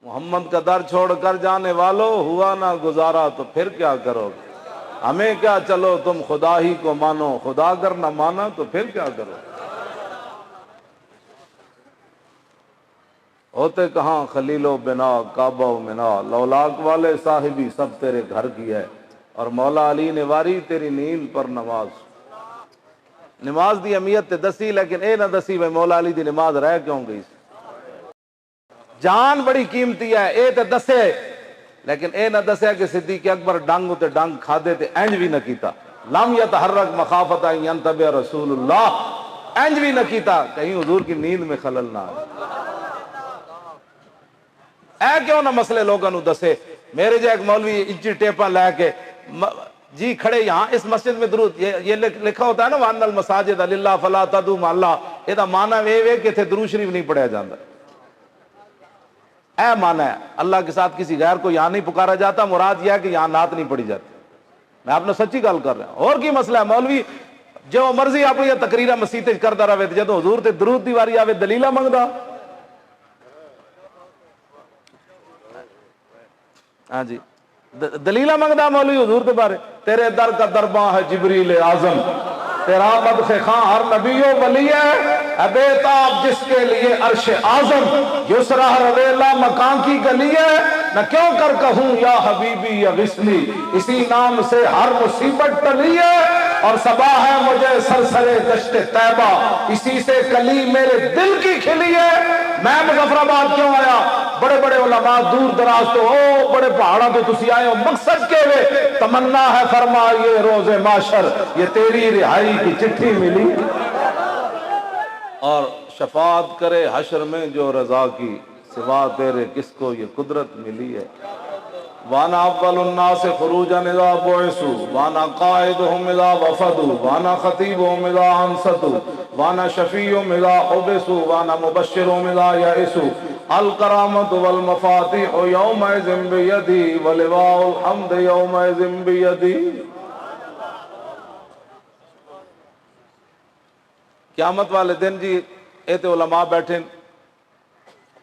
محمد کا در چھوڑ کر جانے والوں، ہوا نہ گزارا تو پھر کیا کرو گے؟ ہمیں کیا، چلو تم خدا ہی کو مانو، خدا اگر نہ مانا تو پھر کیا کرو؟ ہوتے کہاں خلیل و بنا، کعبہ و منا، لولاک والے صاحبی سب تیرے گھر کی ہے، اور مولا علی نے واری تیری نیند پر نماز۔ نماز دی اہمیت تے دسی، لیکن اے نہ دسی بھائی مولا علی دی نماز رہ کیوں گئی؟ جان بڑی قیمتی ہے، اے تے دسے، لیکن اے نہ دسے کہ صدیق اکبر ڈنگ تے ڈنگ کھادے تے انج بھی نہ کیتا، لم یتحرک مخافت ان ینتبہ رسول اللہ، انج بھی نہ کیتا کہیں حضور کی نیند میں خلل نہ آئے۔ اے کیوں نہ مسئلے لوگوں نو دسے؟ میرے جو ایک مولوی انچی ٹیپاں لے کے جی کھڑے یہاں اس مسجد میں درود، یہ لکھا ہوتا ہے نا وَأَنَّ الْمَسَاجِدَ لِلَّهِ فَلَا تَدْعُوا مَعَ اللَّهِ، یہ دا معنی یہ کہ تھے درود شریف نہیں پڑھیا جاتا، اے معنی ہے اللہ کے ساتھ کسی غیر کو یہاں نہیں پکارا جاتا، مراد یہ ہے کہ یہاں نعت نہیں پڑھی جاتی۔ میں آپ نے سچی گل کر رہا ہوں، اور کی مسئلہ ہے؟ مولوی جو مرضی اپنی تقریر مسیح کرتا رہے، جدو حضور تے درود دی واری آوے دلیلہ منگدا۔ ہاں جی دلیلہ منگدا مولوی حضور کے بارے، تیرے در کا درباں ہے جبریل اعظم، تیرا مدح خاں ہر نبی و ولی ہے، بےتاب جس کے لیے عرش اعظم، یسرا رویلا مکان کی گلی ہے، نہ کیوں کر کہوں یا حبیبی یا وصلی، اسی نام سے ہر مصیبت ٹلی ہے، اور صبا ہے مجھے سرسرے دشت طیبہ، اسی سے کلی میرے دل کی کھلی ہے۔ میں مظفر آباد کیوں آیا؟ بڑے بڑے علماء دور دراز تو بڑے پہاڑوں تو تسی آئے ہو، مقصد کے ہوئے تمنا ہے فرما یہ روز معاشر، یہ تیری رہائی کی چٹھی ملی، اور شفاعت کرے حشر میں جو رضا کی، سوا تیرے کس کو یہ قدرت ملی ہے۔ وانا اول الناس خروجا اذا بعثوا، وانا قائدهم اذا وفدوا، وانا خطیبهم اذا انصتوا، وانا شفیعهم اذا حبسوا، وانا مبشرهم اذا یئسوا، الکرامۃ والمفاتیح یومئذ بیدی، ولواء الحمد یومئذ بیدی۔ قیامت والے دن جی اے تے علماء بیٹھے،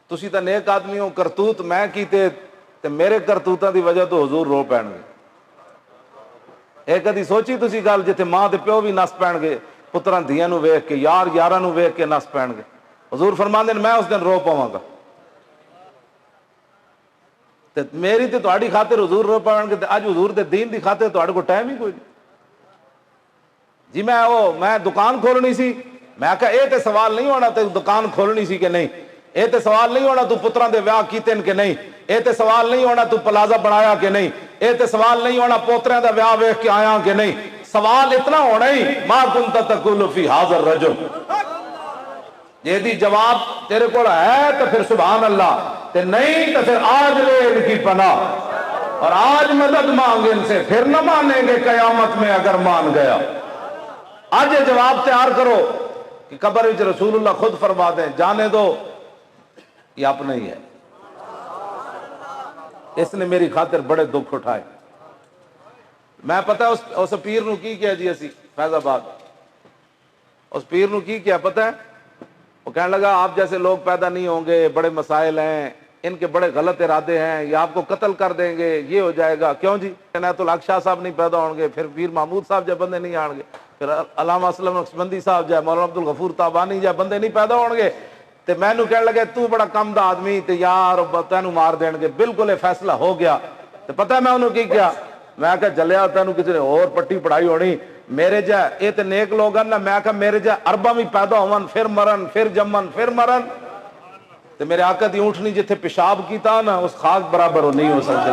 تسی تا نیک آدمی ہو، کرتوت میں کیتے تے میرے کرتوتاں دی وجہ تو حضور رو پین گے۔ اے کدی سوچی تسی گل جتھے ماں تے پیو بھی نس پین گے، پتراں دھیاں نو ویکھ کے، یار یاراں نو ویکھ کے نس پین گے، حضور فرماندے میں اس دن رو پواں گا، تے میری تے تہاڈی خاطر حضور رو پین گے، تے اج حضور دے دین دی خاطر تہاڈے کول ٹائم ہی کوئی نہیں۔ جی میں دکان کھولنی سی، میں کہا اے تے سوال نہیں ہونا تے دکان کھولنی سی کہ نہیں، اے تے سوال نہیں ہونا تو پتراں دے ویاہ کیتے کہ نہیں، اے تے سوال نہیں ہونا تو پلازا بنایا کہ نہیں، اے تے سوال نہیں ہونا پوتریاں دا ویاہ ویکھ کے آیا کہ نہیں، سوال اتنا ہونا ہی ما کنت تقول فی ھذا الرجل، یہ دی جواب تیرے کو ہے تو پھر سبحان اللہ، تے نہیں تو پھر آج لے ان کی پناہ، اور آج مدد مانگ ان سے، پھر نہ مانیں گے قیامت میں اگر مان گیا۔ آج یہ جواب تیار کرو کہ قبر وچ رسول اللہ خود فرما دیں جانے دو یہ اپنا ہی ہے، اس نے میری خاطر بڑے دکھ اٹھائے۔ میں پتہ اس پیر نو کی کیا جی اسی فیض آباد، اس پیر نو کی کیا پتہ ہے؟ وہ کہنے لگا آپ جیسے لوگ پیدا نہیں ہوں گے، بڑے مسائل ہیں، ان کے بڑے غلط ارادے ہیں، یہ آپ کو قتل کر دیں گے، یہ ہو جائے گا۔ کیوں جی؟ عنایت الحق شاہ صاحب نہیں پیدا ہوں گے، پھر پیر محمود صاحب جب بندے نہیں آن گے، پھر علامہ اسلم نقشبندی صاحب جائے، مولانا عبد الغفور تابانی جائے، بندے نہیں پیدا ہون گے۔ تے میں نو کہنے لگے تو بڑا کم دا آدمی تے یار تینو مار دین گے، بالکل یہ فیصلہ ہو گیا۔ تے پتہ ہے میں انہوں کی کیا؟ میں کہا جلیا تینو کسی نے اور پٹی پڑھائی ہونی، میرے جا یہ تے نیک لوگ ہیں نا، میں کہا میرے جا ارباں بھی پیدا ہون، پھر مرن، پھر جمن، پھر مرن، تے میرے آقا دی اونٹنی جتھے پیشاب کیتا نا اس خاک برابر وہ نہیں ہو سکتے۔